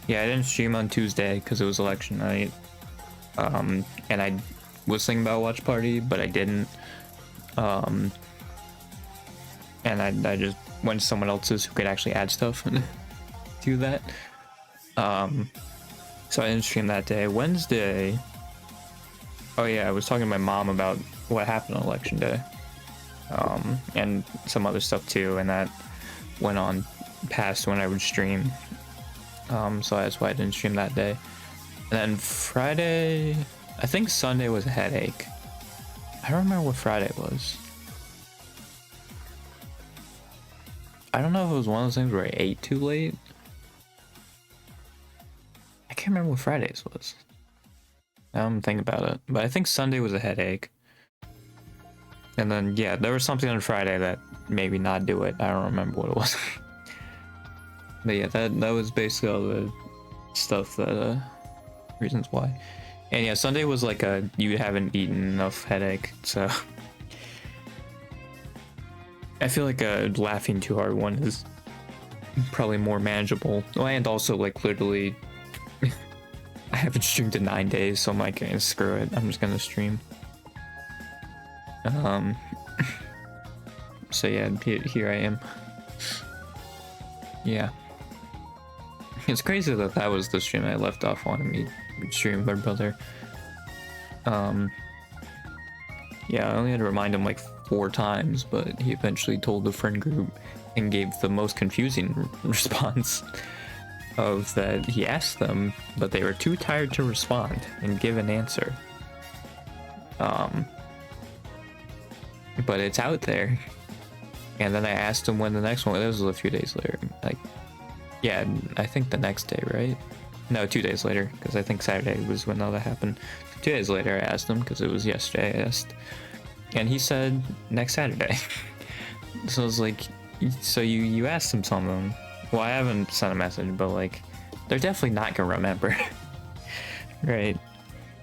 Yeah, I didn't stream on Tuesday because it was election night. And I was thinking about Watch Party, but I didn't. Um, and I just went to someone else's who could actually add stuff to that. So I didn't stream that day. Wednesday. Oh yeah, I was talking to my mom about what happened on election day. And some other stuff too, and that went on past when I would stream. So that's why I didn't stream that day. And then Friday, I think Sunday was a headache. I don't remember what Friday was. I don't know if it was one of those things where I ate too late. I can't remember what Fridays was. Now I'm thinking about it, but I think Sunday was a headache. And then, yeah, there was something on Friday that made me not do it. I don't remember what it was. But yeah, that was basically all the stuff that, reasons why. And yeah, Sunday was like a you haven't eaten enough headache, so. I feel like a laughing too hard one is probably more manageable. And also, like, literally, I haven't streamed in 9 days, so I'm like, screw it, I'm just gonna stream. So yeah, here I am. Yeah. It's crazy that that was the stream I left off on me stream with my brother. Yeah, I only had to remind him like 4 times, but he eventually told the friend group and gave the most confusing response of that he asked them, but they were too tired to respond and give an answer. But it's out there. And then I asked him when the next one, this was a few days later. Like, yeah, I think the next day, right? No, 2 days later, because I think Saturday was when all that happened. 2 days later, I asked him, because it was yesterday I asked. And he said, next Saturday. So I was like, so you asked him something. Well, I haven't sent a message, but like, they're definitely not gonna remember. Right?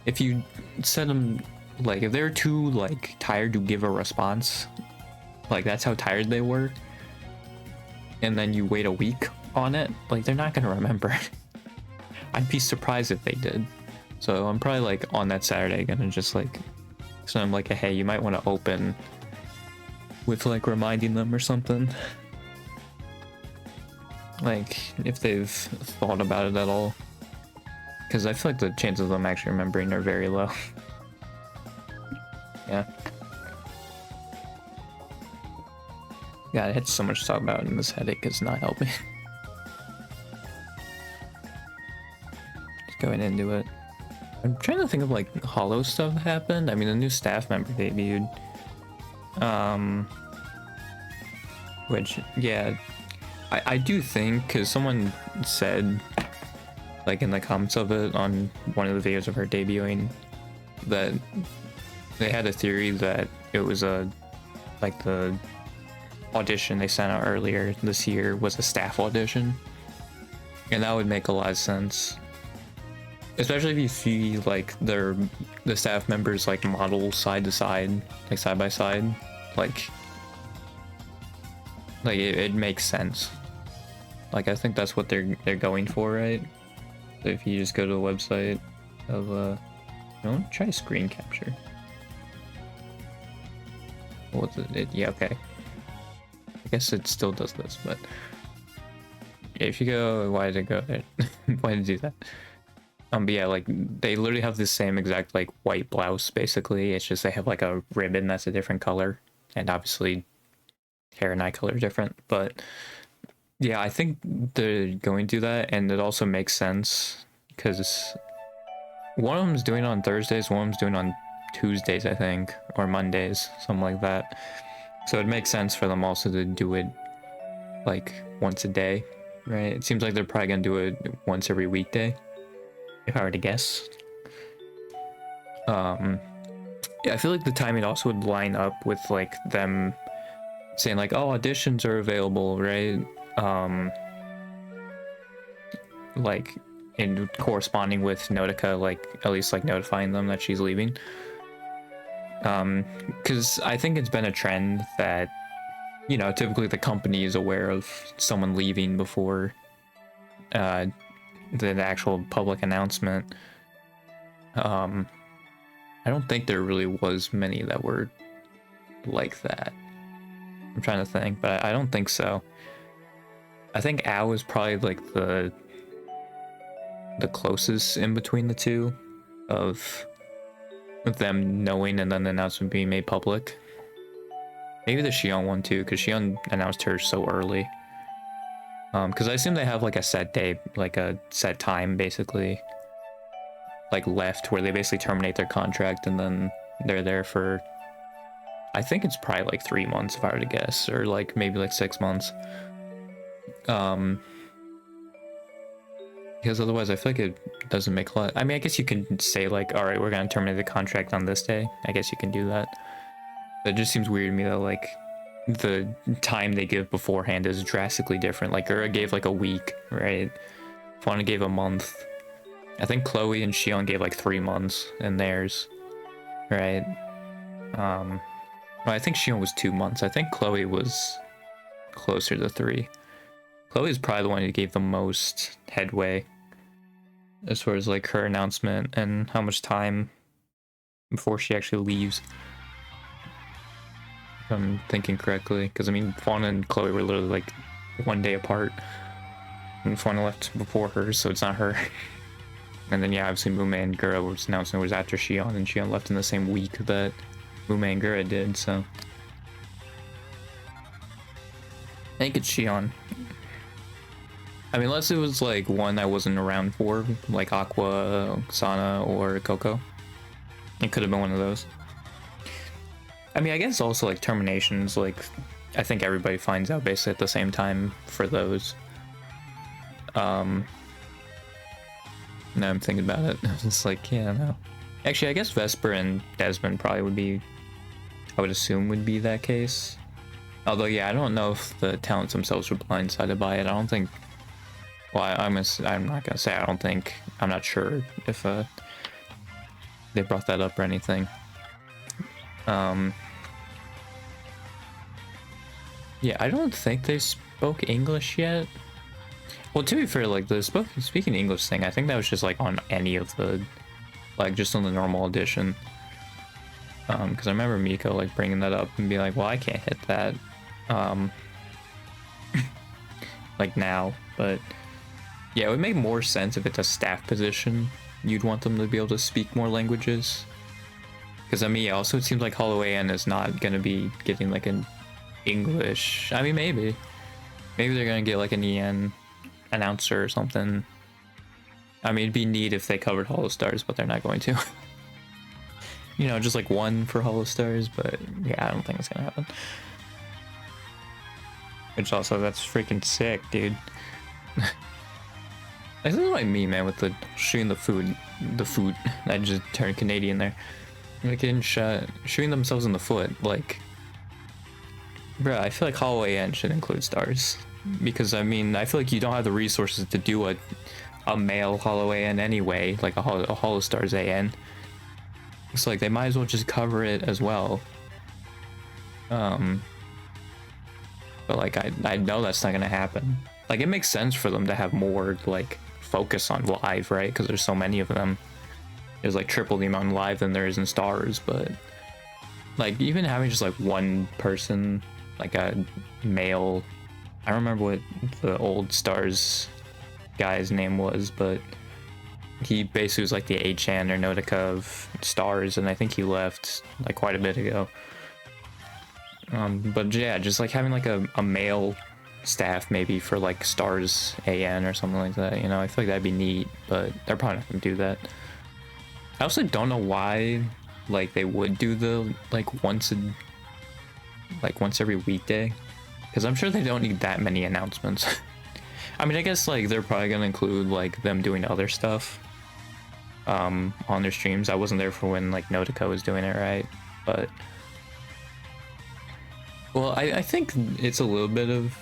If you send them, like, if they're too, like, tired to give a response, like, that's how tired they were, and then you wait a week on it, like, they're not gonna remember. I'd be surprised if they did. So I'm probably, like, on that Saturday gonna just, like, send them, like, a hey, you might want to open with, like, reminding them or something. Like, if they've thought about it at all. Because I feel like the chances of them actually remembering are very low. Yeah. God, I had so much to talk about, and this headache is not helping. Just going into it. I'm trying to think of, like, Hollow stuff that happened. I mean, a new staff member debuted. Which, yeah, I do think, because someone said, like, in the comments of it on one of the videos of her debuting, that they had a theory that it was like, the audition they sent out earlier this year was a staff audition. And that would make a lot of sense. Especially if you see, like, the staff members, like, model side to side, like, side by side. Like it makes sense. Like, I think that's what they're going for, right? So if you just go to the website of try screen capture. What's it? Yeah, okay. I guess it still does this, but if you go, why did it go there? Why did it do that? But yeah, like, they literally have the same exact, like, white blouse, basically. It's just they have, like, a ribbon that's a different color, and obviously hair and eye color are different. But yeah, I think they're going to do that, and it also makes sense because one of them's doing it on Thursdays, one of them's doing it on Tuesdays, I think, or Mondays, something like that. So it makes sense for them also to do it, like, once a day, right? It seems like they're probably gonna do it once every weekday, if I were to guess. Yeah, I feel like the timing also would line up with, like, them saying, like, oh, auditions are available, right? Like, in corresponding with Notica, like, at least, like, notifying them that she's leaving. Because I think it's been a trend that, you know, typically the company is aware of someone leaving before the actual public announcement, I don't think there really was many that were like that. I'm trying to think, but I don't think so. I think Ao is probably like the closest in between the two of them knowing and then the announcement being made public. Maybe the Xion one too, because Xion announced hers so early. Because I assume they have like a set day, like a set time basically, like left where they basically terminate their contract and then they're there for, I think it's probably like 3 months if I were to guess, or like maybe like 6 months. Because otherwise I feel like it doesn't make a lot. I mean, I guess you can say like, all right, we're gonna terminate the contract on this day. I guess you can do that. But it just seems weird to me that like the time they give beforehand is drastically different. Like Gura gave like a week, right? Fauna gave a month. I think Chloe and Xion gave like 3 months in theirs, right? Well, I think Xion was 2 months. I think Chloe was closer to 3. Chloe's probably the one who gave the most headway as far as like her announcement and how much time before she actually leaves. If I'm thinking correctly, because I mean, Fauna and Chloe were literally like 1 day apart, and Fauna left before her, so it's not her. And then yeah, obviously Mume and Gura was announcement was after Xion, and Xion left in the same week that Mume and Gura did. So I think it's Xion. I mean, unless it was like one I wasn't around for, like Aqua, Sana, or Coco. It could have been one of those. I mean, I guess also like terminations, like I think everybody finds out basically at the same time for those. Now I'm thinking about it. It's like, yeah, no. Actually, I guess Vesper and Desmond probably would be, I would assume would be that case. Although, yeah, I don't know if the talents themselves were blindsided by it. I don't think, well, I'm not gonna say I don't think, I'm not sure if they brought that up or anything. Yeah, I don't think they spoke English yet. Well, to be fair, like the speaking English thing, I think that was just like on any of the, like just on the normal edition. Because I remember Miko like bringing that up and being like, well, I can't hit that, like now. But yeah, it would make more sense if it's a staff position. You'd want them to be able to speak more languages. Because I mean, yeah, also it seems like Hollow AN is not gonna be getting like an English. I mean, maybe they're gonna get like an EN announcer or something. I mean, it'd be neat if they covered Hollow Stars, but they're not going to. You know, just like one for Hollow Stars, but yeah, I don't think it's gonna happen. Which also, that's freaking sick, dude. This is like me, man, with the shooting the food. I just turned Canadian there. Like getting shot, shooting themselves in the foot. Like, bruh, I feel like Hollow AN should include stars. Because, I mean, I feel like you don't have the resources to do a male Hollow AN anyway, like a Hollow Stars AN. It's like they might as well just cover it as well. But like I know that's not gonna happen. Like it makes sense for them to have more like focus on live, right? Because there's so many of them. There's like triple the amount live than there is in stars, but like even having just like one person, like a male, I don't remember what the old stars guy's name was, but he basically was like the Achan or Notica of stars, and I think he left like quite a bit ago. But yeah, just like having like a male staff maybe for like stars AN or something like that, you know, I feel like that'd be neat, but they're probably not gonna do that. I also don't know why like they would do the like once every weekday, because I'm sure they don't need that many announcements. I mean, I guess like they're probably gonna include like them doing other stuff on their streams. I wasn't there for when like Notica was doing it, right? But well, I think it's a little bit of,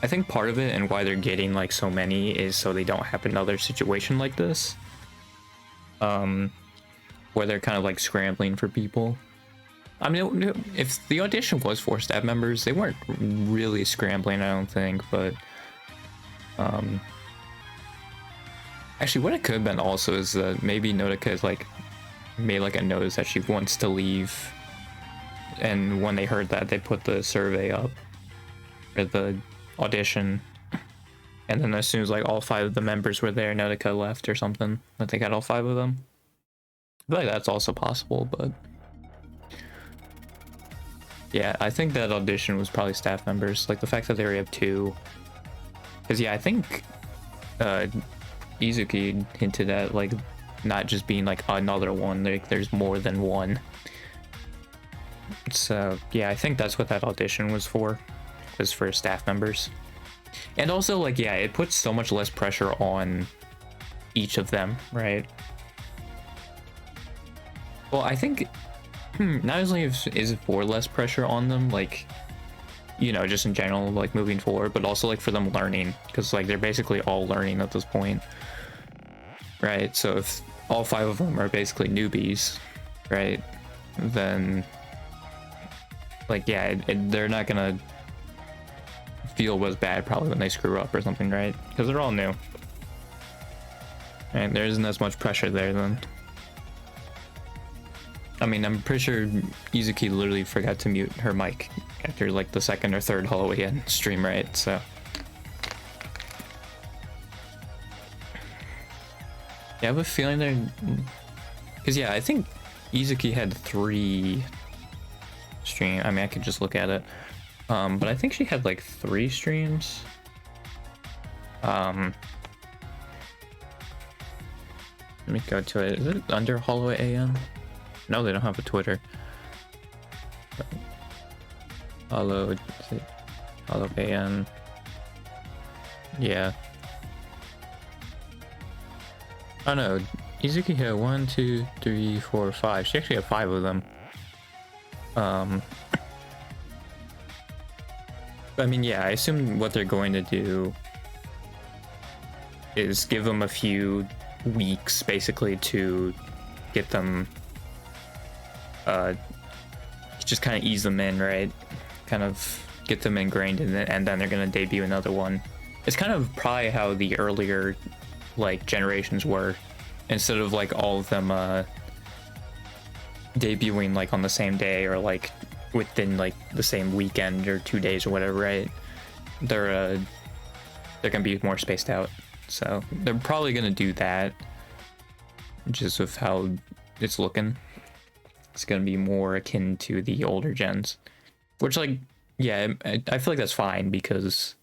I think part of it and why they're getting like so many is so they don't have another situation like this, where they're kind of like scrambling for people. I mean, if the audition was for staff members, they weren't really scrambling, I don't think, but Actually, what it could have been also is maybe Notica is like made like a notice that she wants to leave, and when they heard that, they put the survey up or the audition, and then as soon as like all 5 of the members were there, Notica left or something. But they got all 5 of them. I feel like that's also possible, but yeah, I think that audition was probably staff members. Like the fact that they already have 2, because yeah, I think Izuki hinted at like not just being like another one, like there's more than one. So yeah, I think that's what that audition was for staff members. And also like, yeah, it puts so much less pressure on each of them, right? Well, I think not only is it for less pressure on them, like, you know, just in general, like moving forward, but also like for them learning, because like they're basically all learning at this point, right? So if all 5 of them are basically newbies, right, then like, yeah, they're not gonna feel as bad probably when they screw up or something, right? Because they're all new, and there isn't as much pressure there then. I mean, I'm pretty sure Izuki literally forgot to mute her mic after like the 2nd or 3rd Holloway End stream, right? So yeah, I have a feeling they're, because yeah, I think Izuki had 3 stream. I mean, I could just look at it, but I think she had like 3 streams. Let me go to it. Is it under Holloway AM? No, they don't have a Twitter. Hollow AM. Yeah. Oh no, Izuki had 1, 2, 3, 4, 5. She actually had 5 of them. I mean, yeah, I assume what they're going to do is give them a few weeks basically to get them just kind of ease them in, right? Kind of get them ingrained in it, and then they're gonna debut another one. It's kind of probably how the earlier like generations were, instead of like all of them debuting like on the same day or like within like the same weekend or 2 days or whatever, right? They're gonna be more spaced out, so they're probably gonna do that just with how it's looking. It's gonna be more akin to the older gens, which, like, yeah, I feel like that's fine because,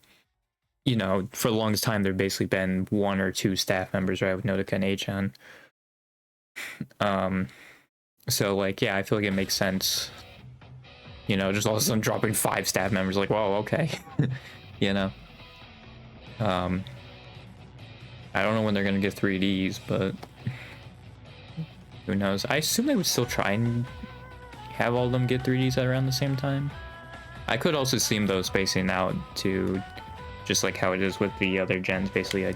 you know, for the longest time there basically been 1 or 2 staff members, right, with Notica and Achan. So like, yeah, I feel like it makes sense, you know, just all of a sudden dropping 5 staff members, like, whoa, okay. You know, I don't know when they're gonna get 3Ds, but who knows? I assume they would still try and have all of them get 3Ds at around the same time. I could also see them though spacing out to just like how it is with the other gens, basically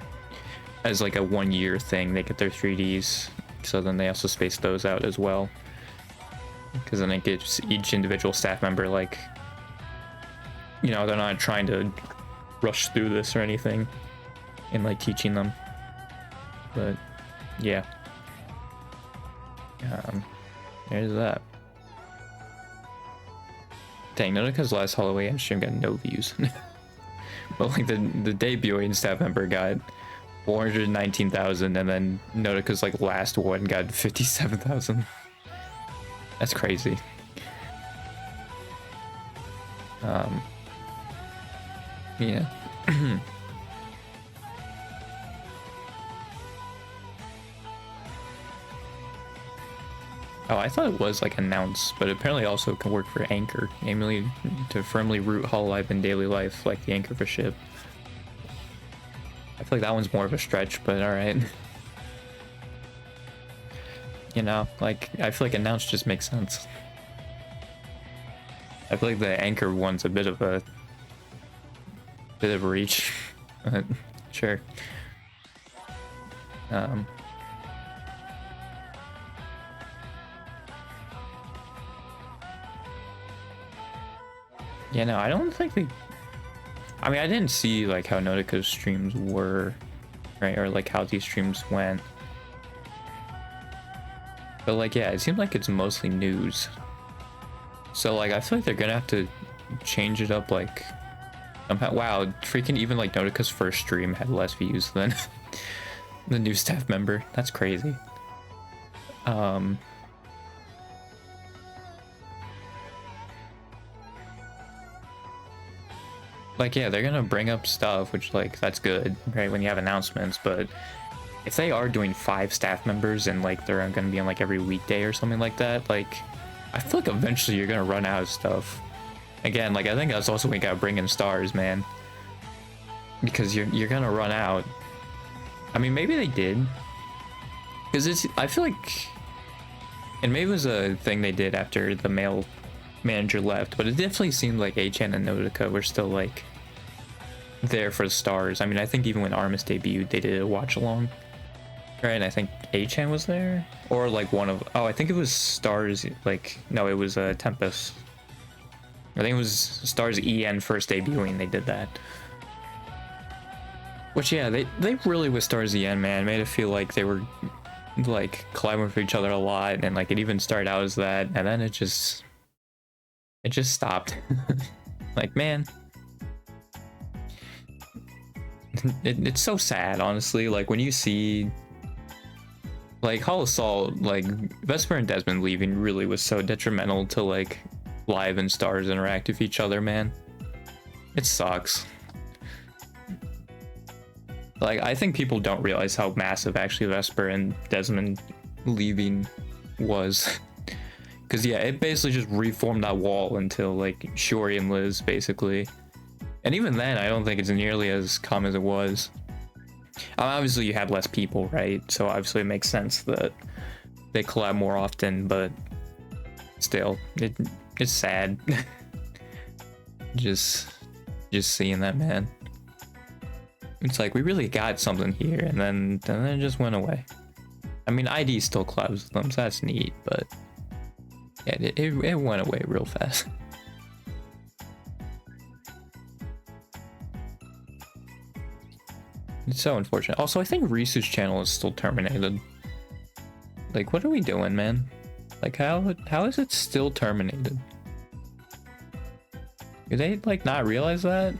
as like a 1-year thing, they get their 3Ds, so then they also space those out as well, because then it gives each individual staff member, like, you know, they're not trying to rush through this or anything in like teaching them. But yeah, there's that. Dang, Notica's last Holloway End stream got no views. But like the debuting staff member got 419,000, and then Notica's like last one got 57,000. That's crazy. Yeah. Oh, I thought it was like announced, but apparently also can work for Anchor, namely to firmly root Hololive in daily life, like the Anchor for ship. I feel like that one's more of a stretch, but alright. You know, like, I feel like announced just makes sense. I feel like the Anchor one's a bit of a reach. Sure. Yeah, no, I don't think they... I mean, I didn't see, like, how Notica's streams were right? Or like how these streams went. But like, yeah, it seems like it's mostly news. So like, I feel like they're gonna have to change it up like somehow. Wow, freaking even like Notica's first stream had less views than the new staff member. That's crazy. Like, yeah, they're gonna bring up stuff, which like that's good, right? When you have announcements, but if they are doing 5 staff members and like they're gonna be on like every weekday or something like that, like I feel like eventually you're gonna run out of stuff. Again, like I think that's also when you gotta bring in stars, man, because you're gonna run out. I mean, maybe they did, because I feel like, and maybe it was a thing they did after the male manager left, but it definitely seemed like Achan and Notica were still like there for the stars. I mean, I think even when Armis debuted, they did a watch along. Right, and I think Achan was there, or like one of, oh, I think it was Stars, like, no, it was Tempest. I think it was Stars EN first debuting, they did that. Which, yeah, they really, with Stars EN, man, made it feel like they were like collabing with each other a lot, and like it even started out as that, and then it just stopped. Like, man, it's so sad, honestly. Like when you see like Hall Assault, like Vesper and Desmond leaving really was so detrimental to like Live and Stars interact with each other, man. It sucks. Like, I think people don't realize how massive actually Vesper and Desmond leaving was. Because yeah, it basically just reformed that wall until like Shiori and Liz, basically. And even then, I don't think it's nearly as common as it was. Obviously, you have less people, right? So obviously it makes sense that they collab more often, but still, it's sad. just seeing that, man. It's like, we really got something here, and then it just went away. I mean, ID still collabs with them, so that's neat, but yeah, it went away real fast. It's so unfortunate. Also, I think Risu's channel is still terminated. Like, what are we doing, man? Like, how is it still terminated? Do they, like, not realize that?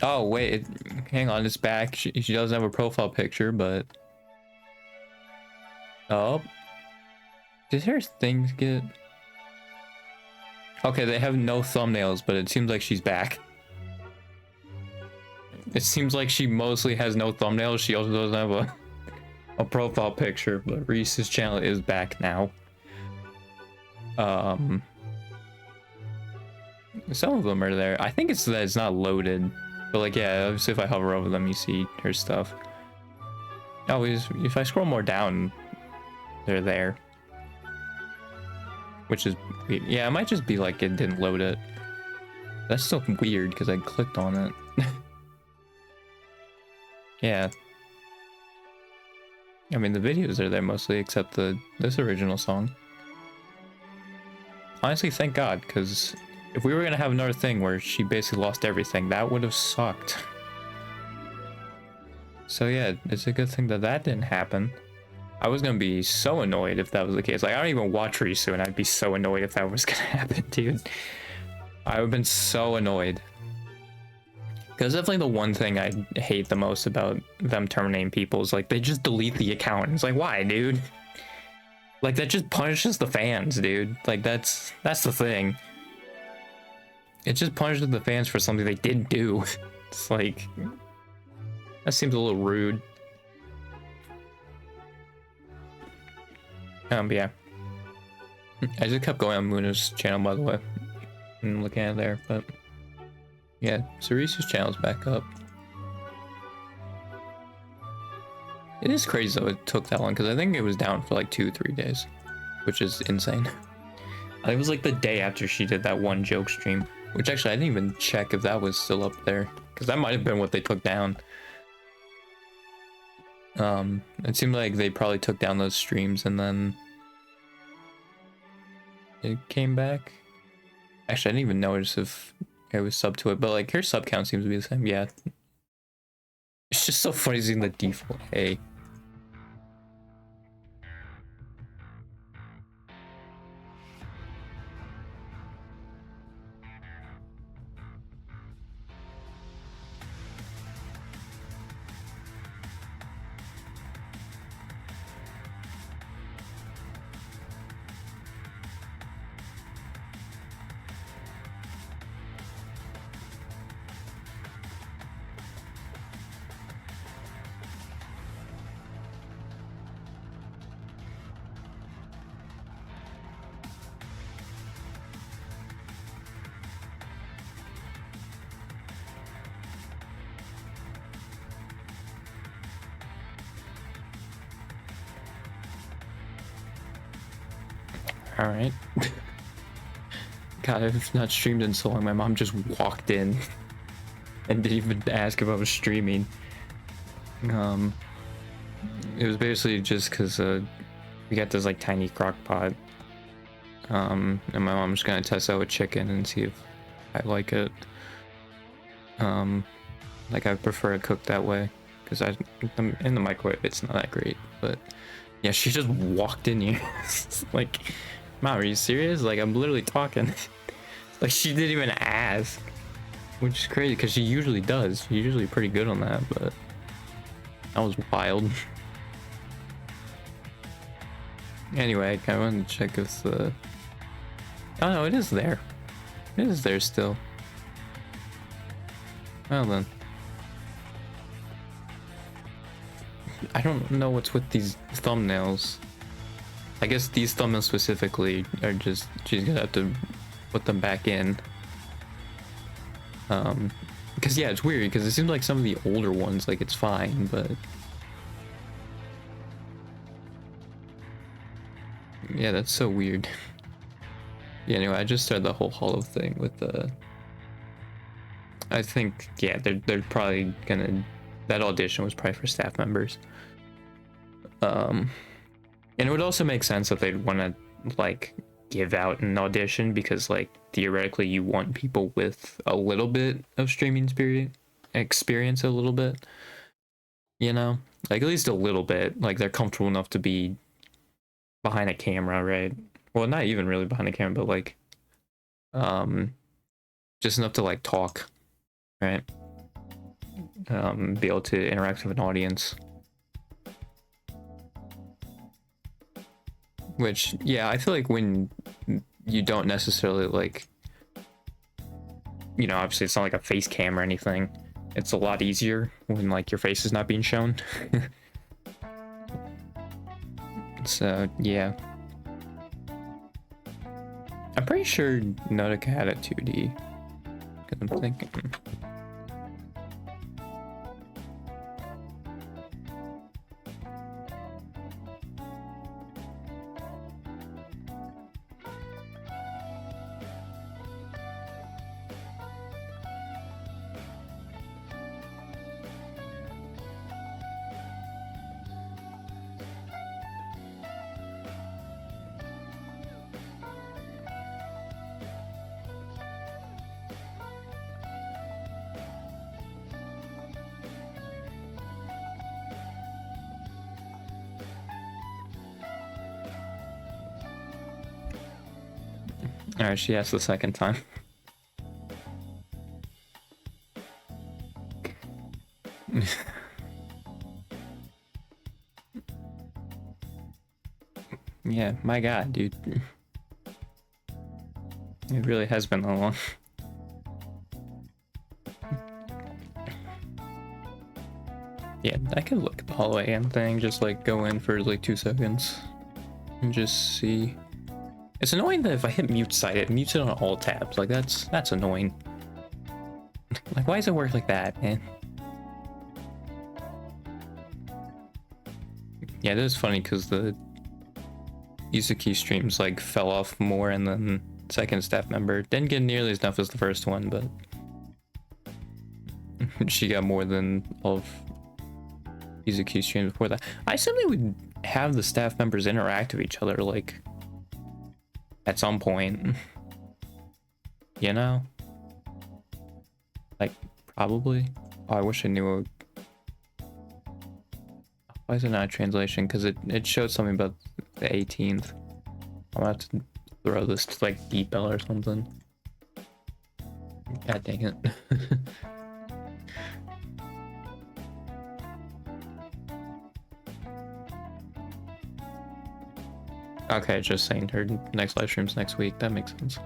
Oh, wait, hang on, it's back. She doesn't have a profile picture, but... Oh. Did her things get... Okay, they have no thumbnails, but it seems like she's back. It seems like she mostly has no thumbnails. She also doesn't have a profile picture, but Reese's channel is back now. Some of them are there. I think it's that it's not loaded, but like, yeah, obviously if I hover over them, you see her stuff. Oh, if I scroll more down, they're there. Which is weird. Yeah, it might just be like it didn't load it. That's still weird because I clicked on it. Yeah. I mean, the videos are there mostly, except this original song. Honestly, thank God, because if we were gonna have another thing where she basically lost everything, that would have sucked. So yeah, it's a good thing that didn't happen. I was gonna be so annoyed if that was the case. Like, I don't even watch Risu, and I'd be so annoyed if that was gonna happen, dude. I would have been so annoyed. Because definitely the one thing I hate the most about them terminating people is like they just delete the account. It's like, why, dude? Like, that just punishes the fans, dude. Like, that's the thing. It just punishes the fans for something they didn't do. It's like, that seems a little rude. Yeah. I just kept going on Muna's channel, by the way. I'm looking at it there, but yeah, Cerise's channel's back up. It is crazy though it took that long, because I think it was down for like 2-3 days, which is insane. It was like the day after she did that one joke stream, which actually I didn't even check if that was still up there, because that might have been what they took down. It seemed like they probably took down those streams and then it came back. Actually, I didn't even notice if it was sub to it, but like her sub count seems to be the same. Yeah, It's just so funny seeing the default A. All right. God, I've not streamed in so long. My mom just walked in and didn't even ask if I was streaming. It was basically just because we got this like tiny crock pot. And my mom's gonna test out with chicken and see if I like it. Like I prefer it cooked that way because in the microwave it's not that great. But yeah, she just walked in here. Like, Mom, are you serious? Like, I'm literally talking. Like, she didn't even ask, which is crazy because she usually does. She's usually pretty good on that, but that was wild. Anyway, I wanted to check if the... Oh no, it is there. It is there still. Well then. I don't know what's with these thumbnails. I guess these thumbnails specifically are just... She's gonna have to put them back in. Because yeah, it's weird because it seems like some of the older ones, like it's fine, but... Yeah, that's so weird. Yeah, anyway, I just started the whole Hollow thing with the... I think, yeah, they're probably gonna... That audition was probably for staff members. And it would also make sense that they'd want to, like, give out an audition because, like, theoretically you want people with a little bit of streaming experience a little bit. You know? Like, at least a little bit. Like, they're comfortable enough to be behind a camera, right? Well, not even really behind a camera, but, like, just enough to, like, talk, right? Be able to interact with an audience. Which, yeah, I feel like when you don't necessarily, like, you know, obviously it's not like a face cam or anything. It's a lot easier when, like, your face is not being shown. So, yeah. I'm pretty sure Nautica had a 2D. Because I'm thinking... Alright, she asked the second time. Yeah, my god, dude. It really has been that long. Yeah, I could look at the hallway and thing, just like go in for like 2 seconds and just see. It's annoying that if I hit mute side, it mutes it on all tabs. Like that's annoying. Like, why does it work like that, man? Yeah, that is funny because the Izuki streams like fell off more, and then second staff member didn't get nearly as enough as the first one, but she got more than all of Izuki streams before that. I simply would have the staff members interact with each other, like, at some point. You know? Like, probably. Oh, I wish I knew Why is it not a translation? Because it showed something about the 18th. I'm gonna have to throw this to like DeepL or something. God dang it. Okay, just saying her next live stream's next week. That makes sense.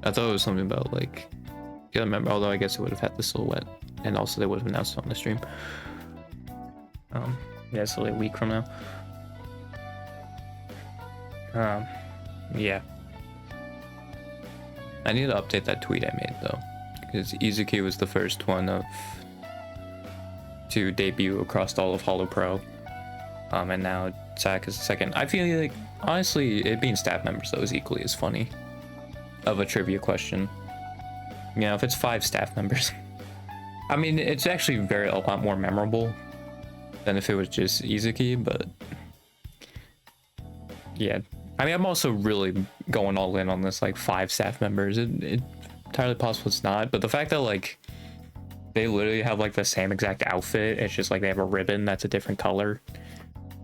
I thought it was something about like, I can't remember, although I guess it would have had the silhouette, and also they would have announced it on the stream. Yeah, it's only a week from now. Yeah. I need to update that tweet I made though, because Izuki was the first one to debut across all of Holo Pro, and now Zach is the second. I feel like honestly, it being staff members though is equally as funny of a trivia question. You know, if it's 5 staff members, I mean, it's actually a lot more memorable than if it was just Izuki, but yeah. I mean, I'm also really going all in on this, like 5 staff members. It's entirely possible it's not, but the fact that like they literally have like the same exact outfit, it's just like they have a ribbon that's a different color,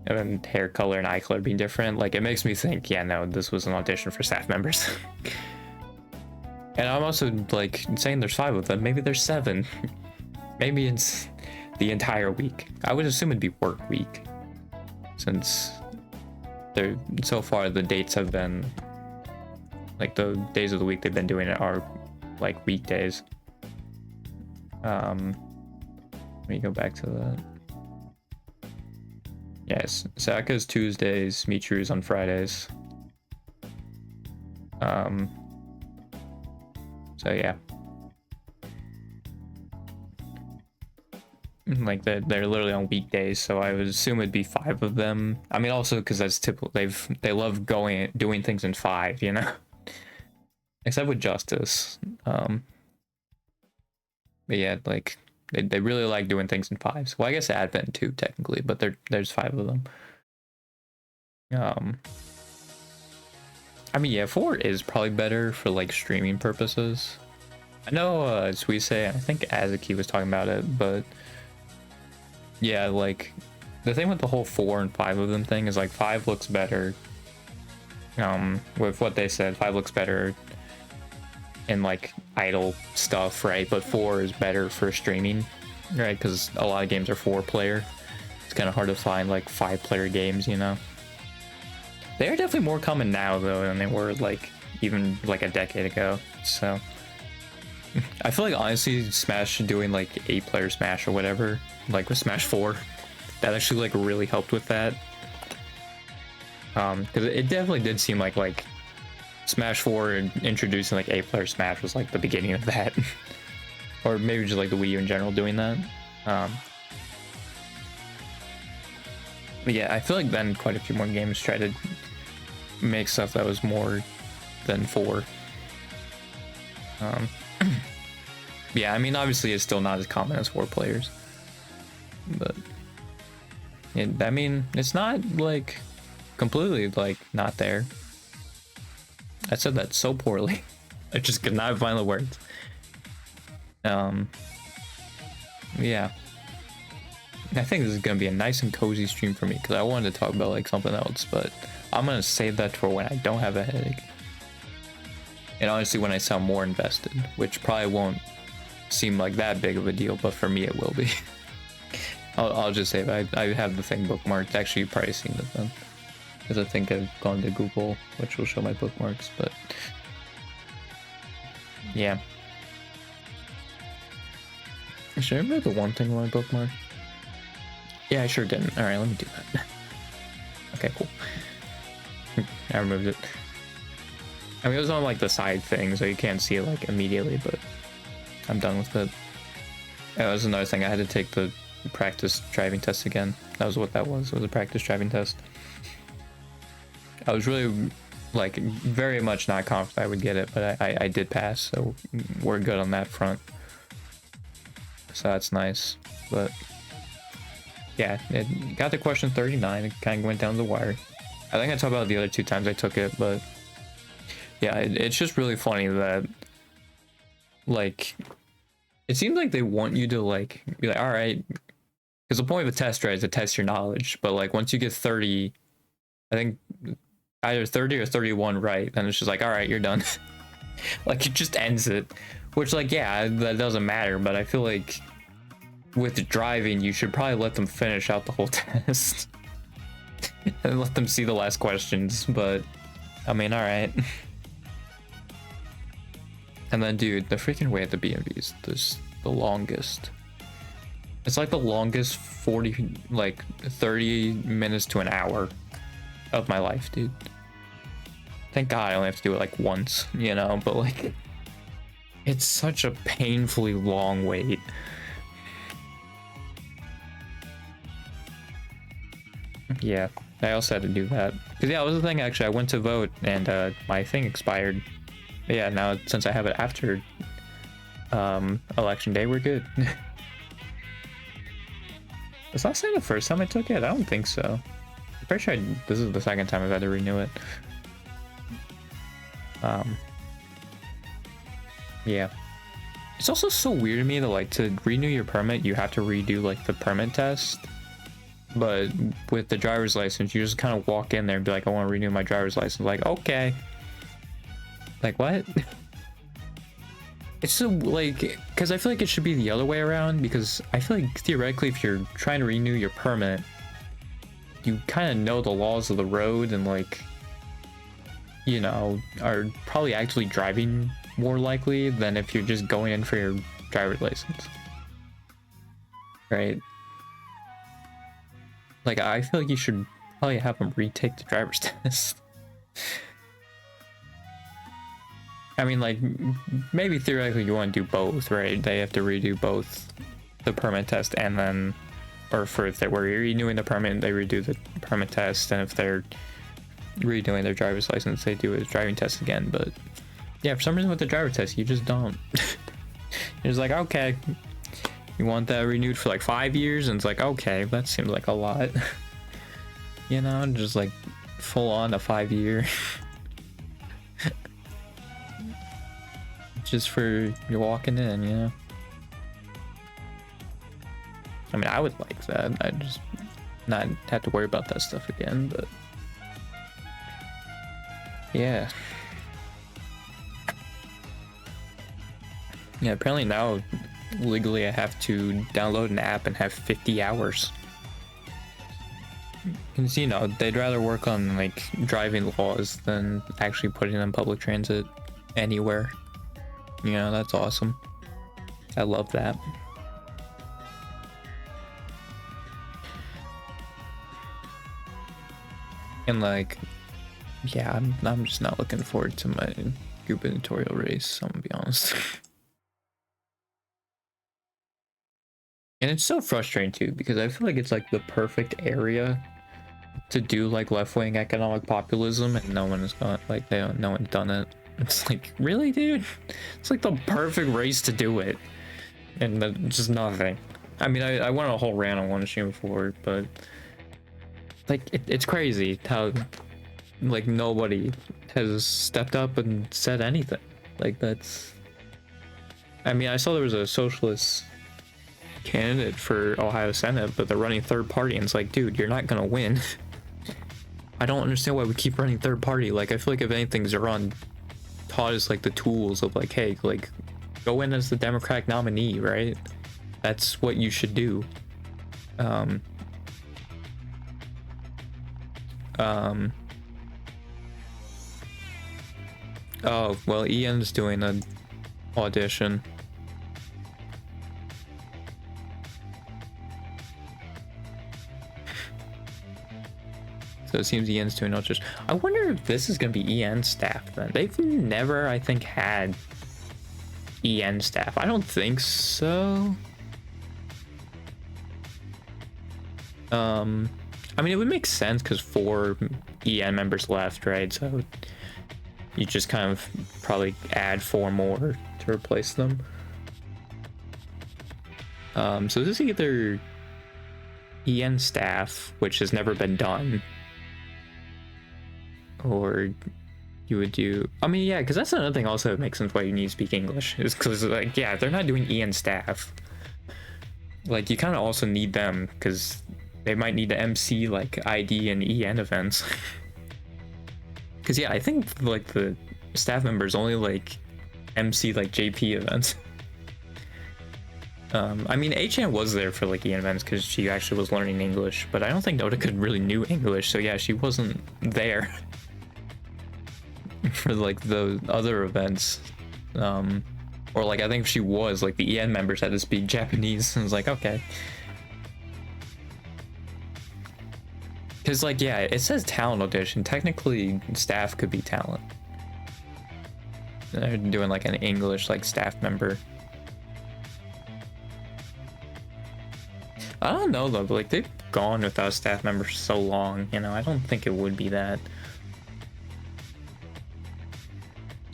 and then hair color and eye color being different, like it makes me think, yeah, no, this was an audition for staff members. And I'm also like saying there's 5 of them, maybe there's 7. Maybe it's the entire week. I would assume it'd be work week, since so far the dates have been like the days of the week they've been doing it are like weekdays. Let me go back to that. Yes, Saka's Tuesdays, Michiru's on Fridays. So yeah, like they're literally on weekdays, so I would assume it'd be 5 of them. I mean, also because that's typical. They love doing things in 5, you know. Except with Justice. But yeah, like they really like doing things in 5s. Well, I guess Advent too, technically, but there's 5 of them. I mean, yeah, 4 is probably better for like streaming purposes. I know Suisse, I think Azuki was talking about it, but yeah, like the thing with the whole 4 and 5 of them thing is like 5 looks better. With what they said, 5 looks better in like idle stuff, right? But 4 is better for streaming, right? Because a lot of games are 4-player. It's kind of hard to find like 5-player games, you know. They are definitely more common now though than they were like even like a decade ago. So I feel like honestly Smash doing like 8-player Smash or whatever, like with Smash 4, that actually like really helped with that. Because it definitely did seem like Smash 4 introducing like 8-player Smash was like the beginning of that. Or maybe just like the Wii U in general doing that. But yeah, I feel like then quite a few more games tried to make stuff that was more than 4. Yeah, I mean, obviously it's still not as common as 4 players, but I mean, it's not like completely like not there. I said that so poorly. I just could not find the words. Yeah, I think this is gonna be a nice and cozy stream for me because I wanted to talk about like something else, but I'm gonna save that for when I don't have a headache, and honestly when I sound more invested, which probably won't seem like that big of a deal, but for me it will be. I'll just say that I have the thing bookmarked. Actually, you've probably seen it then, because I think I've gone to Google, which will show my bookmarks. But yeah, should I remove the one thing on my bookmark? Yeah, I sure didn't. All right, let me do that. Okay, cool. I removed it. I mean, it was on like the side thing, so you can't see it like immediately, but I'm done with it. That was another thing. I had to take the practice driving test again. That was what that was. It was a practice driving test. I was really like very much not confident I would get it, but I did pass, so we're good on that front. So that's nice. But yeah, it got to question 39. It kind of went down the wire. I think I talked about it the other 2 times I took it, but yeah, it's just really funny that like it seems like they want you to like be like, all right, Because the point of a test, right, is to test your knowledge. But like once you get 30, I think either 30 or 31 right, then it's just like, all right, you're done. Like it just ends it. Which like, yeah, that doesn't matter. But I feel like with driving, you should probably let them finish out the whole test. And let them see the last questions. But I mean, all right. And then, dude, the freaking way at the BMV is the longest. It's like the longest 30 minutes to an hour of my life, dude. Thank God I only have to do it like once, you know, but like, it's such a painfully long wait. Yeah, I also had to do that. Because, yeah, that was the thing, actually. I went to vote and my thing expired. But yeah, now since I have it after election day, we're good. Was last time the first time I took it? I don't think so. I'm pretty sure this is the second time I've had to renew it. Yeah. It's also so weird to me that like to renew your permit, you have to redo like the permit test. But with the driver's license, you just kind of walk in there and be like, I want to renew my driver's license. Like, okay. Like, what? It's so, like, because I feel like it should be the other way around, because I feel like theoretically if you're trying to renew your permit, you kind of know the laws of the road and, like, you know, are probably actually driving more likely than if you're just going in for your driver's license. Right? Like, I feel like you should probably have them retake the driver's test. I mean, like, maybe theoretically you want to do both, right? They have to redo both the permit test and then, or for if they were renewing the permit, they redo the permit test, and if they're redoing their driver's license, they do a driving test again. But yeah, for some reason with the driver test, you just don't. You're just like, okay, you want that renewed for like 5 years, and it's like, okay, that seems like a lot. You know, just like full on a 5-year. Just for you're walking in, you know. I mean, I would like that. I'd just not have to worry about that stuff again, but yeah. Yeah, apparently now legally I have to download an app and have 50 hours. Because, you know, they'd rather work on like driving laws than actually putting in public transit anywhere. You know, that's awesome. I love that. And like, yeah, I'm just not looking forward to my gubernatorial race, I'm gonna be honest. And it's so frustrating too, because I feel like it's like the perfect area to do like left-wing economic populism, and no one has got like no one's done it. It's like, really, dude? It's like the perfect race to do it, and just nothing. I mean, I went on a whole rant on one stream before, but like it's crazy how like nobody has stepped up and said anything. Like that's. I mean, I saw there was a socialist candidate for Ohio Senate, but they're running third party, and it's like, dude, you're not gonna win. I don't understand why we keep running third party. Like, I feel like if anything, Zeron taught us like the tools of like, hey, like go in as the Democratic nominee, right? That's what you should do. Oh, well, Ian's doing an audition. So it seems Ian's doing an audition. I wonder if this is going to be EN staff then. They've never, I think, had EN staff. I don't think so. I mean, it would make sense because 4 EN members left, right? So you just kind of probably add 4 more to replace them. So this is either EN staff, which has never been done, or you would do, I mean, yeah, because that's another thing also that makes sense why you need to speak English, is because, like, yeah, they're not doing EN staff. like you kind of also need them because they might need to MC like ID and EN events. Because yeah, I think like the staff members only like MC like JP events. I mean, Achan was there for like EN events because she actually was learning English, but I don't think Notica really knew English, so yeah, she wasn't there for like the other events. Or like I think if she was, like the EN members had to speak Japanese, and it's like, okay. Because like, yeah, it says talent audition. Technically, staff could be talent. They're doing like an English like staff member. I don't know though, but like they've gone without staff members so long, you know, I don't think it would be that.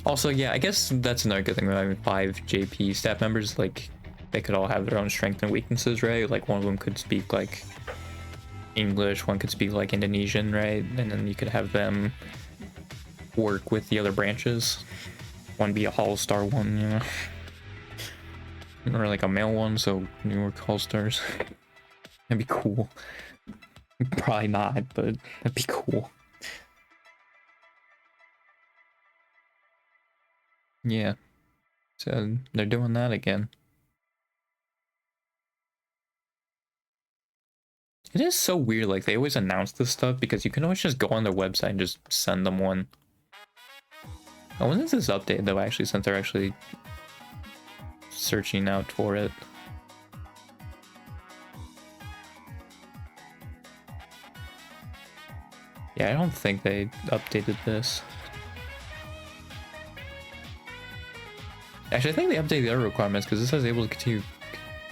Also, yeah, I guess that's another good thing about having 5 JP staff members. Like, they could all have their own strengths and weaknesses, right? Like, one of them could speak, like, English, one could speak, like, Indonesian, right? And then you could have them work with the other branches. One be a Hall Star one, you know? Or, like, a male one, so New York Hall Stars. That'd be cool. Probably not, but that'd be cool. Yeah, so they're doing that again. It is so weird, like they always announce this stuff because you can always just go on their website and just send them one. Oh, when is this update though, actually, since they're actually searching out for it? Yeah, I don't think they updated this. Actually, I think they updated the other requirements because it says able to continue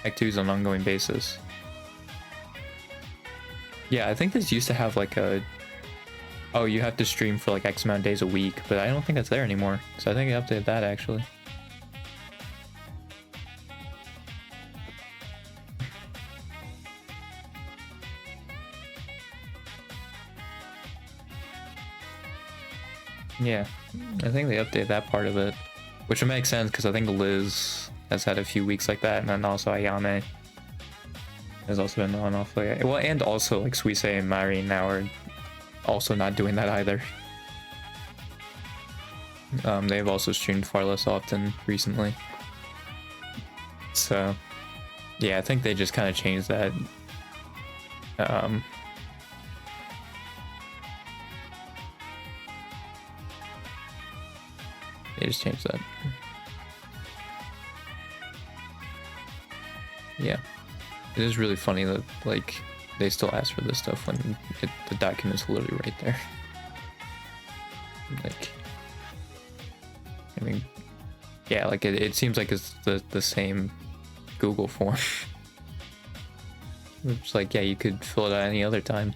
activities on an ongoing basis. Yeah, I think this used to have like a... Oh, you have to stream for like X amount of days a week, but I don't think that's there anymore. So I think they updated that actually. Yeah, I think they updated that part of it. Which would make sense because I think Liz has had a few weeks like that, and then also Ayame has also been on off like, well, and also like Suise and Mari now are also not doing that either. They've also streamed far less often recently. So yeah, I think they just kind of changed that. They just changed that. Yeah. It is really funny that, like, they still ask for this stuff when the document's literally right there. Like, I mean, yeah, like, it seems like it's the same Google form. It's like, yeah, you could fill it out any other time.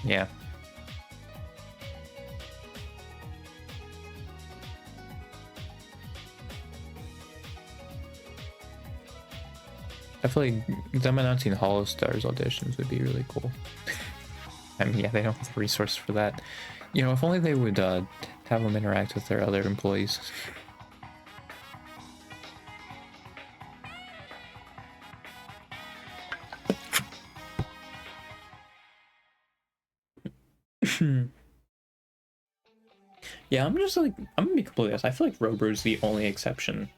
Yeah. I feel like them announcing Hollow Stars auditions would be really cool. I mean, yeah, they don't have the resources for that. You know, if only they would have them interact with their other employees. Yeah, I'm gonna be completely honest. I feel like Robro's the only exception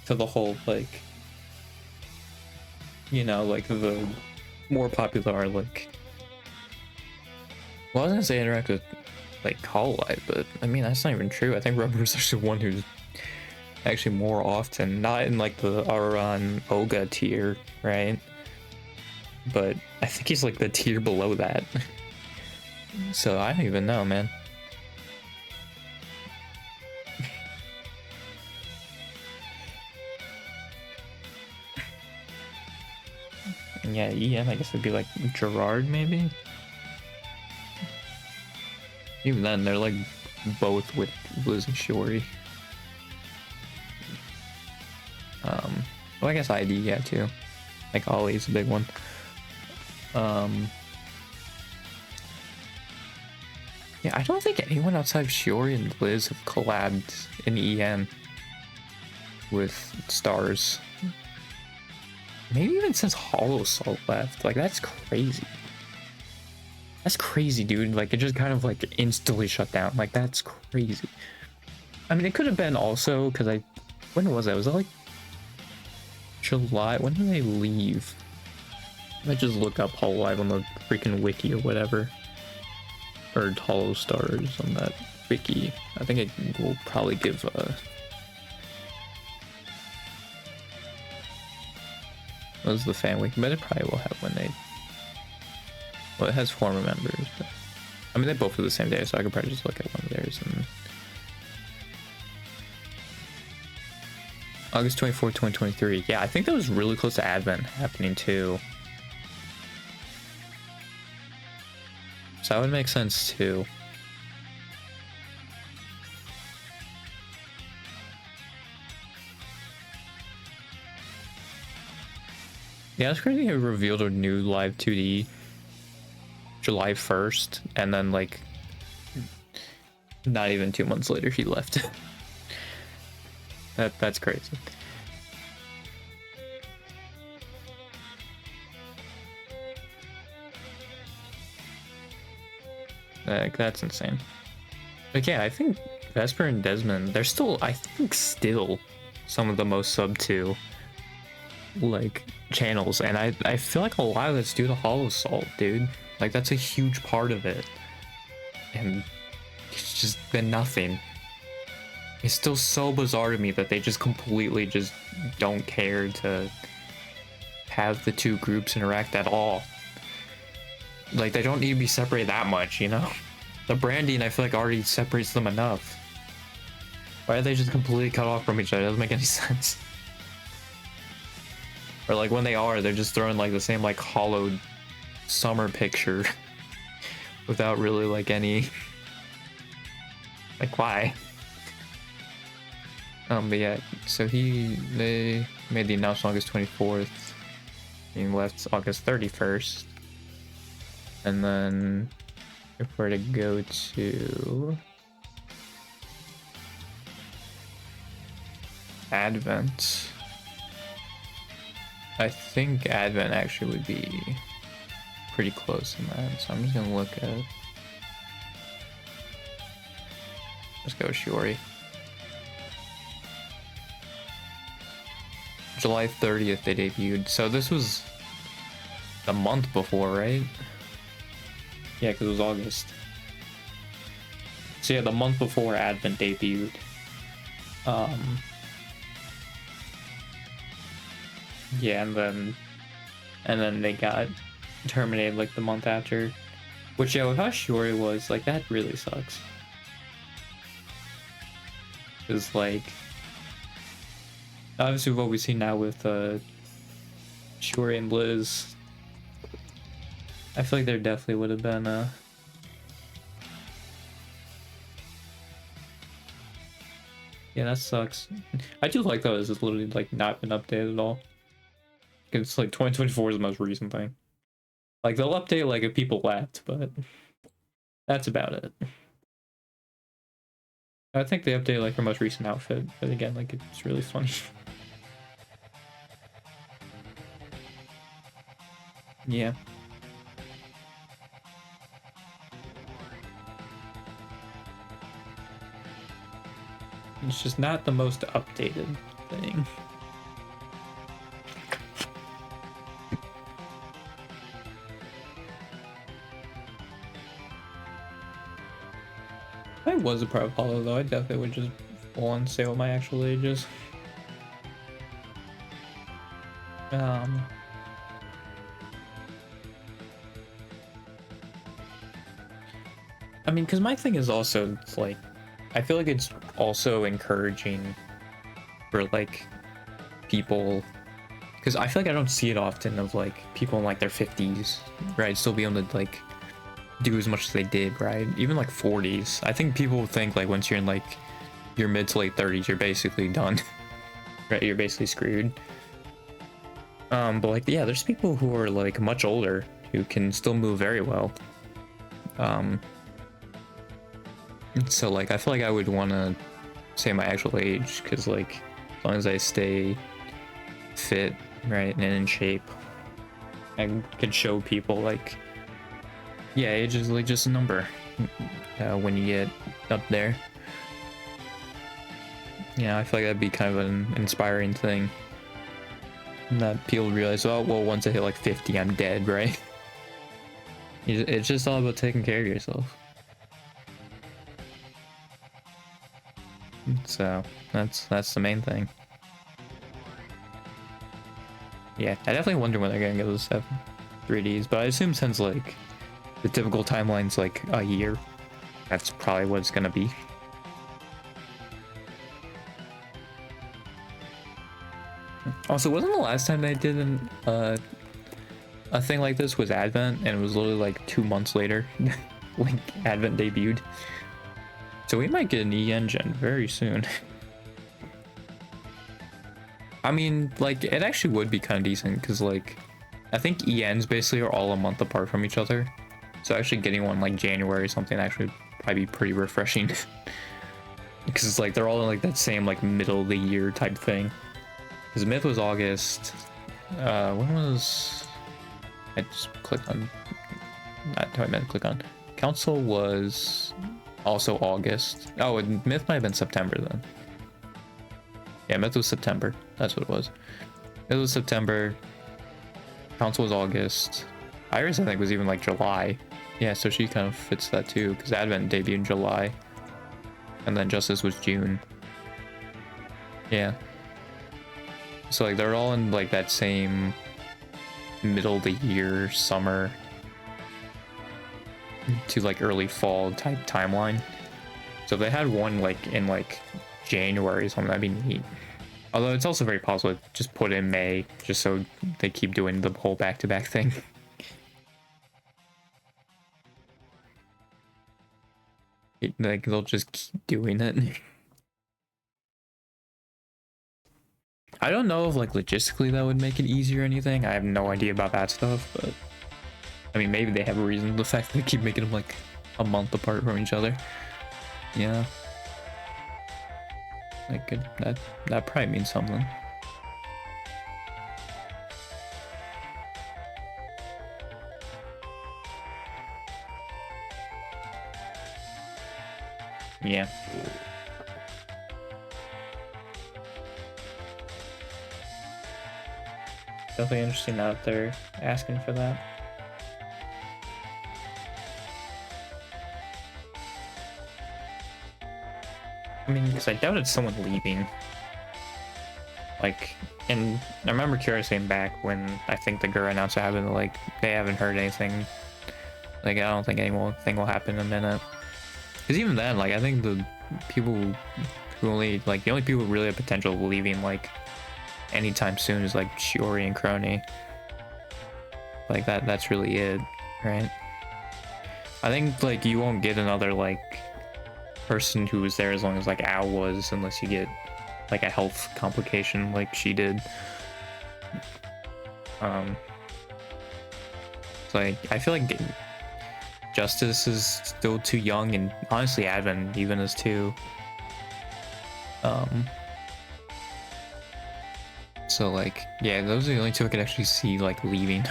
to the whole, like, you know, like the more popular, like, well, I was gonna say interact with like Hololive, but I mean that's not even true. I think Robro's actually one who's actually more often, not in like the Aran Oga tier, right? But I think he's like the tier below that. So I don't even know, man. Yeah, EM I guess would be like Gerard maybe. Even then, they're like both with Liz and Shiori. Well, I guess ID, yeah, too. Like Ollie's a big one. Yeah, I don't think anyone outside of Shiori and Liz have collabed in EN with stars. Maybe even since Hollow Salt left. Like, that's crazy. That's crazy, dude. Like, it just kind of like instantly shut down. Like, that's crazy. I mean, it could have been also because when was that? Was it like July? When did they leave? I might just look up Hololive on the freaking wiki or whatever. Or Hollow Stars on that wiki. I think it will probably give what was the fan wiki? But it probably will have when they. Well, it has former members. But, I mean, they both are the same day, so I could probably just look at one of theirs. And August 24th, 2023. Yeah, I think that was really close to Advent happening too. So that would make sense too. Yeah, it's crazy how revealed a new live 2D July 1st, and then like not even 2 months later he left. That's crazy. Like, that's insane. Like, yeah, I think Vesper and Desmond, they're still, I think, still some of the most sub to like channels, and I feel like a lot of it's due to Hollow Salt, dude. Like, that's a huge part of it, and it's just been nothing. It's still so bizarre to me that they just completely just don't care to have the two groups interact at all. Like, they don't need to be separated that much, you know? The branding, I feel like, already separates them enough. Why are they just completely cut off from each other? It doesn't make any sense. Or like when they are, they're just throwing like the same like hollowed summer picture without really like any, like, why? But yeah, so they made the announcement August 24th, he left August 31st, and then if we're to go to Advent, I think Advent actually would be pretty close in that, so I'm just gonna look at, let's go Shiori. July 30th they debuted, so this was the month before, right? Yeah, because it was August. So yeah, the month before Advent debuted. Yeah, and then they got terminated like the month after. Which, yeah, with how Shiori was, like, that really sucks. Because, like, obviously what we see now with Shiori and Liz, I feel like there definitely would have been yeah, that sucks. I do like that it's literally like not been updated at all. It's like 2024 is the most recent thing. Like, they'll update like if people left, but that's about it. I think they updated like her most recent outfit, but again, like, it's really funny. Yeah. It's just not the most updated thing. If I was a pro Apollo though, I definitely would just full on say what my actual age is. I mean, because my thing is also, like, I feel like it's also encouraging for, like, people, because I feel like I don't see it often of, like, people in, like, their 50s, right, still be able to, like, do as much as they did, right? Even, like, 40s. I think people think, like, once you're in, like, your mid to late 30s, you're basically done, right? You're basically screwed. But, like, yeah, there's people who are, like, much older who can still move very well. So like I feel like I would want to say my actual age, because like as long as I stay fit, right, and in shape, I could show people like, yeah, age is like just a number when you get up there. Yeah, I feel like that'd be kind of an inspiring thing. That people realize, oh, well, once I hit like 50, I'm dead, right? It's just all about taking care of yourself. So that's the main thing. Yeah, I definitely wonder when they're gonna get those 3Ds, but I assume since like the typical timeline's like a year, that's probably what it's gonna be. Also, wasn't the last time they did a thing like this was Advent, and it was literally like 2 months later, like Advent debuted. So we might get an E-Engine very soon. I mean, like, it actually would be kind of decent, because, like, I think ENs basically are all a month apart from each other. So actually getting one, like, January or something actually would probably be pretty refreshing. Because it's like, they're all in, like, that same, like, middle of the year type thing. Because Myth was August. When was... I just clicked on... Not who I meant to click on. Council was also August. Oh, and Myth might have been September then. Yeah, Myth was September. That's what it was. It was September. Council was August. Iris, I think, was even like July. Yeah, so she kind of fits that too, because Advent debuted in July. And then Justice was June. Yeah. So like they're all in like that same middle of the year, summer to like early fall type timeline. So if they had one like in like January or something, that'd be neat. Although it's also very possible to just put in May, just so they keep doing the whole back-to-back thing. Like they'll just keep doing it. I don't know if like logistically that would make it easier or anything. I have no idea about that stuff, but I mean maybe they have a reason. The fact that they keep making them like a month apart from each other. Yeah. Like that probably means something. Yeah. Definitely interesting out there asking for that. I mean, because I doubted someone leaving. Like, and I remember Kira saying back when I think the Gura announced it happened, like, they haven't heard anything. Like, I don't think anything will happen in a minute. Because even then, like, I think the people who only, like, the only people who really have potential of leaving, like, anytime soon is, like, Shiori and Crony. Like, that's really it, right? I think, like, you won't get another, like, person who was there as long as, like, Ao was, unless you get like a health complication like she did. So I feel like Justice is still too young, and honestly Advent even is too. So like, yeah, those are the only two I could actually see like leaving.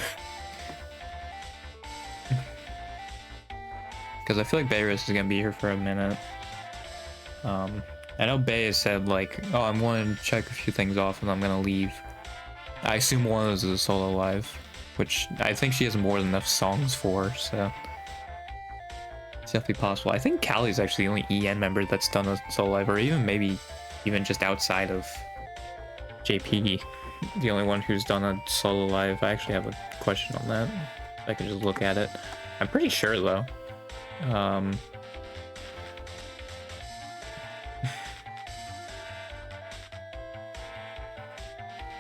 Because I feel like Beirut is gonna be here for a minute. I know Bay has said like, oh, I'm going to check a few things off and I'm going to leave. I assume one of those is a solo live, which I think she has more than enough songs for, so it's definitely possible. I think Callie's actually the only EN member that's done a solo live, or even maybe even just outside of JP, the only one who's done a solo live. I actually have a question on that. I can just look at it. I'm pretty sure though.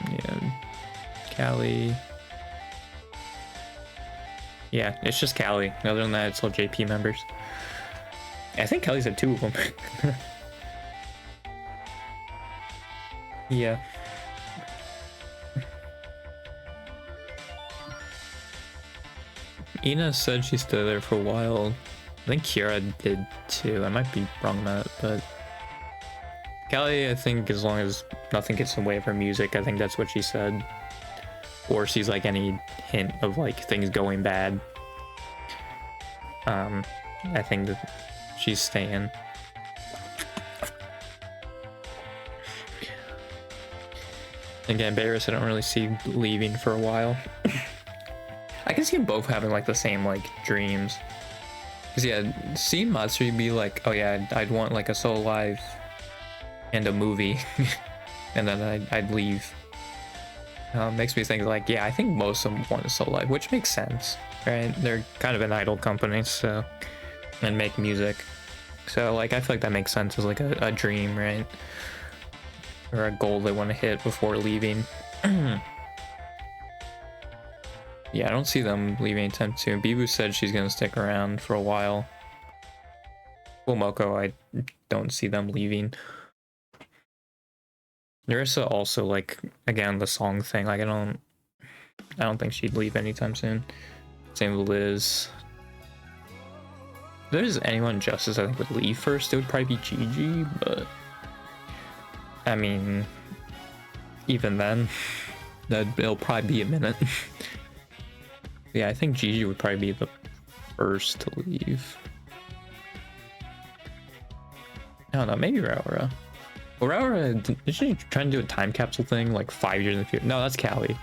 Yeah, Callie. Yeah, it's just Callie. Other than that, it's all JP members. I think Callie's had 2 of them. Yeah. Ina said she stayed there for a while. I think Kira did too. I might be wrong on that, but Callie, I think as long as nothing gets in the way of her music, I think that's what she said. Or she's like any hint of like things going bad. I think that she's staying. Again, Barris I don't really see leaving for a while. I can see them both having like the same like dreams. Cause yeah, seeing Matsuri be like, oh yeah, I'd want like a solo live and a movie, and then I'd leave. Makes me think like, yeah, I think most of them want a solo live, which makes sense, right? They're kind of an idol company, so, and make music, so like I feel like that makes sense as like a dream, right? Or a goal they want to hit before leaving. Yeah, I don't see them leaving anytime soon. Bibu said she's gonna stick around for a while. Momoko, I don't see them leaving. Nerissa also, like, again, the song thing, like I don't think she'd leave anytime soon. Same with Liz. If there's anyone Justice I think would leave first, it would probably be Gigi, but I mean, even then, it'll probably be a minute. Yeah, I think Gigi would probably be the first to leave. I don't know, maybe Raura. Well, Raura, is she trying to do a time capsule thing like 5 years in the future? No, that's Callie.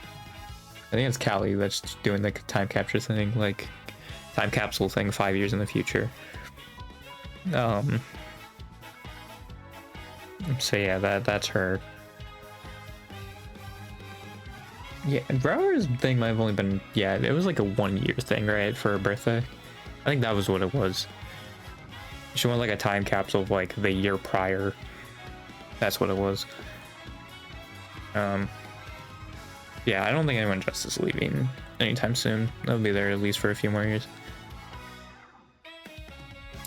I think it's Callie that's doing the time capture thing, like time capsule thing 5 years in the future. So yeah, that's her. Yeah, Raura's thing might have only been, yeah, it was like a 1 year thing, right, for her birthday. I think that was what it was. She went like a time capsule of like the year prior. That's what it was. Yeah, I don't think anyone Justice is leaving anytime soon. They'll be there at least for a few more years.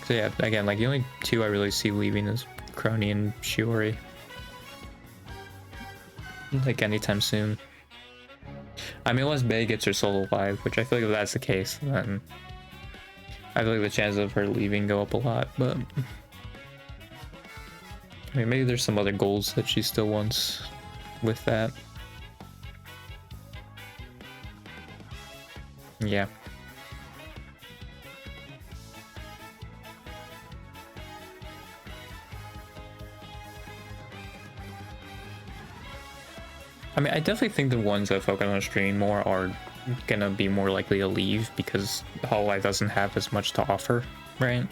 So yeah, again, like the only two I really see leaving is Crony and Shiori. Like anytime soon. I mean, unless Bae gets her solo live, which I feel like if that's the case, then I feel like the chances of her leaving go up a lot, but I mean, maybe there's some other goals that she still wants with that. Yeah. I mean, I definitely think the ones that focus on streaming more are gonna be more likely to leave because Hololive doesn't have as much to offer, right?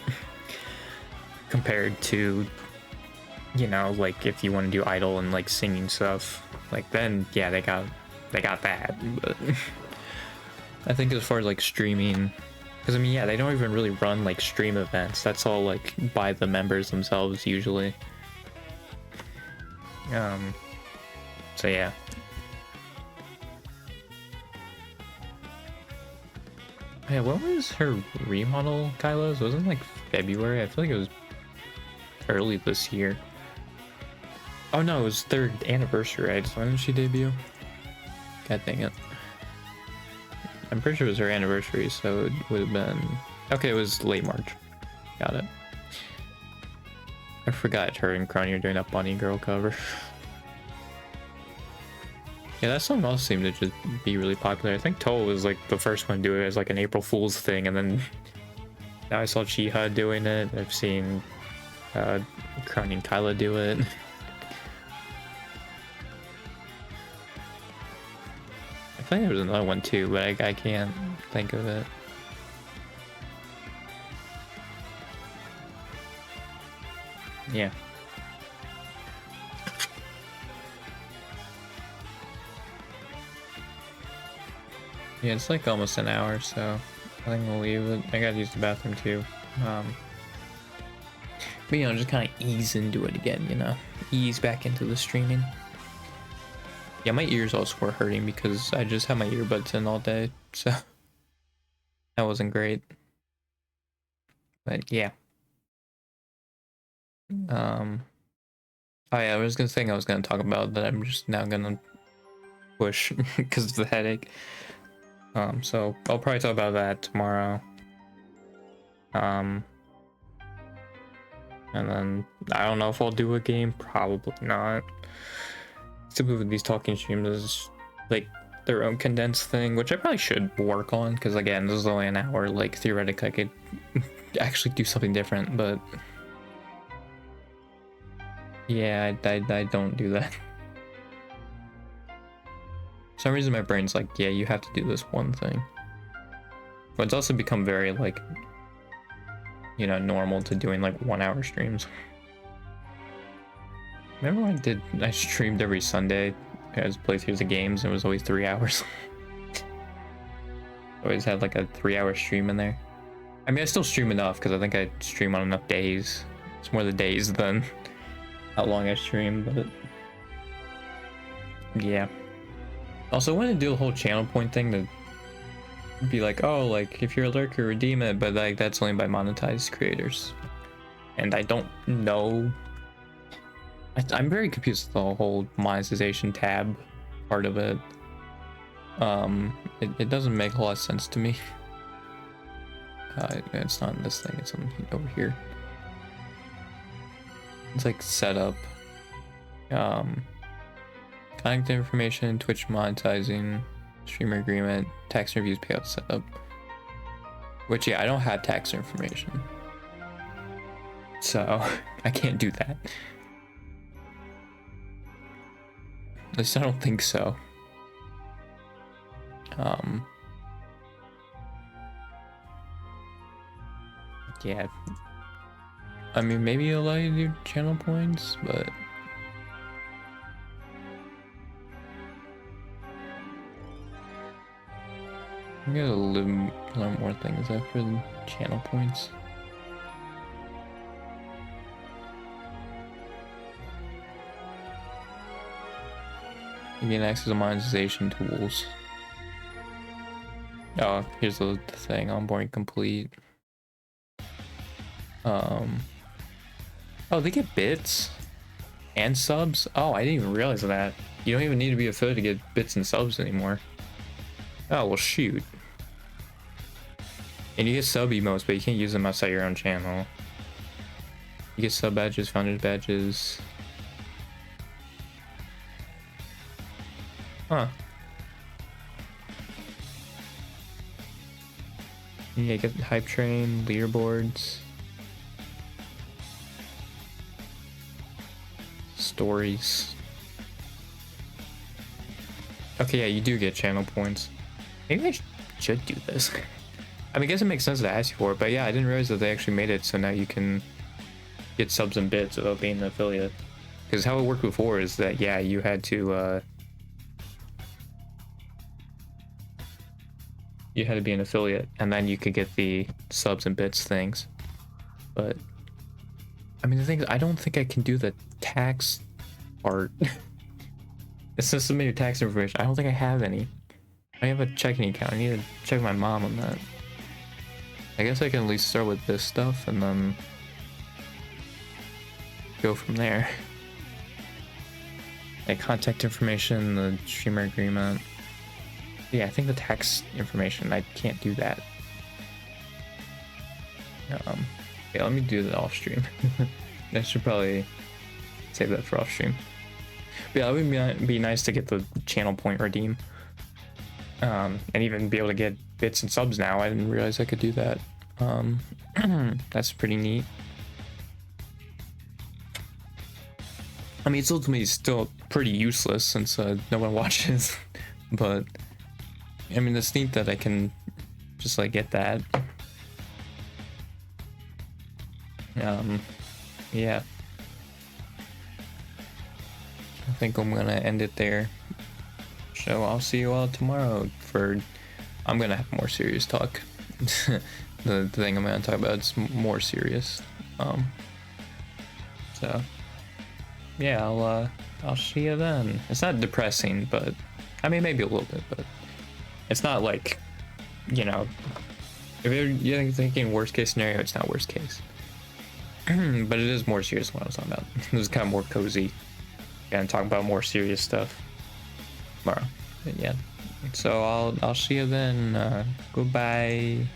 Compared to, you know, like if you want to do idol and like singing stuff, like then yeah, they got that. But I think as far as like streaming, because I mean, yeah, they don't even really run like stream events. That's all like by the members themselves usually. So yeah. Yeah, when was her remodel, Kylo's? Wasn't it like February? I feel like it was early this year. Oh no, it was their anniversary, right? So when did she debut? God dang it. I'm pretty sure it was her anniversary, so it would have been... Okay, it was late March. Got it. I forgot her and Crony are doing that Bunny Girl cover. Yeah, that song also seemed to just be really popular. I think Toa was like the first one to do it as like an April Fool's thing, and then now I saw Chiha doing it. I've seen Crony and Kyla do it. I think there was another one too, but I can't think of it. Yeah. Yeah, it's like almost an hour, so I think we'll leave it. I gotta use the bathroom too. But you know, just kind of ease into it again, you know? Ease back into the streaming. Yeah, my ears also were hurting because I just had my earbuds in all day, so that wasn't great. But yeah. Oh yeah, I was gonna talk about that. I'm just now gonna push because of the headache. So I'll probably talk about that tomorrow. And then I don't know if I'll do a game, probably not. Simply with these talking streams is like their own condensed thing, which I probably should work on, because again, this is only an hour. Like theoretically I could actually do something different, but yeah, I don't do that. For some reason my brain's like, yeah, you have to do this one thing. But it's also become very like, you know, normal to doing like 1 hour streams. Remember when I streamed every Sunday as playthroughs of games, and it was always 3 hours. Always had like a 3-hour stream in there. I mean, I still stream enough because I think I stream on enough days. It's more the days than how long I stream, but yeah. Also, I wanted to do a whole channel point thing to be like, oh, like if you're a lurker, redeem it, but like that's only by monetized creators, and I don't know. I'm very confused with the whole monetization tab part of it. It doesn't make a lot of sense to me. It's not in this thing, it's over here. It's like setup. Contact information, Twitch monetizing, streamer agreement, tax reviews, payout setup. Which, yeah, I don't have tax information, so I can't do that. At least I don't think so. Yeah. I mean, maybe it'll allow you to do channel points, but I'm gonna learn more things after the channel points. You gain access to monetization tools. Oh, here's the thing, onboarding complete. Oh, they get bits and subs? Oh, I didn't even realize that. You don't even need to be affiliated to get bits and subs anymore. Oh, well, shoot. And you get sub emotes, but you can't use them outside your own channel. You get sub badges, founders badges. Huh. Yeah, get hype train, leaderboards. Stories. Okay, yeah, you do get channel points. Maybe I should do this. I mean, I guess it makes sense to ask you for it, but yeah, I didn't realize that they actually made it so now you can get subs and bits without being an affiliate. Because how it worked before is that, yeah, you had to, you had to be an affiliate, and then you could get the subs and bits things. But, I mean, the thing is, I don't think I can do the tax part. It says submit your tax information. I don't think I have any. I have a checking account. I need to check my mom on that. I guess I can at least start with this stuff and then go from there. Like contact information, the streamer agreement. Yeah, I think the tax information, I can't do that. Yeah, let me do that off stream. I should probably save that for off stream. But yeah, it would be nice to get the channel point redeem. And even be able to get bits and subs now. I didn't realize I could do that. That's pretty neat. I mean, it's ultimately still pretty useless since no one watches. But I mean, it's neat that I can just like get that. Yeah. I think I'm gonna end it there. So I'll see you all tomorrow for, I'm gonna have more serious talk. the thing I'm gonna talk about is more serious. So yeah, I'll see you then. It's not depressing, but I mean maybe a little bit, but it's not like, you know, if you're thinking worst case scenario, it's not worst case. But it is more serious than what I was talking about. This is kind of more cozy. And talk about more serious stuff tomorrow. But yeah. So I'll see you then. Goodbye.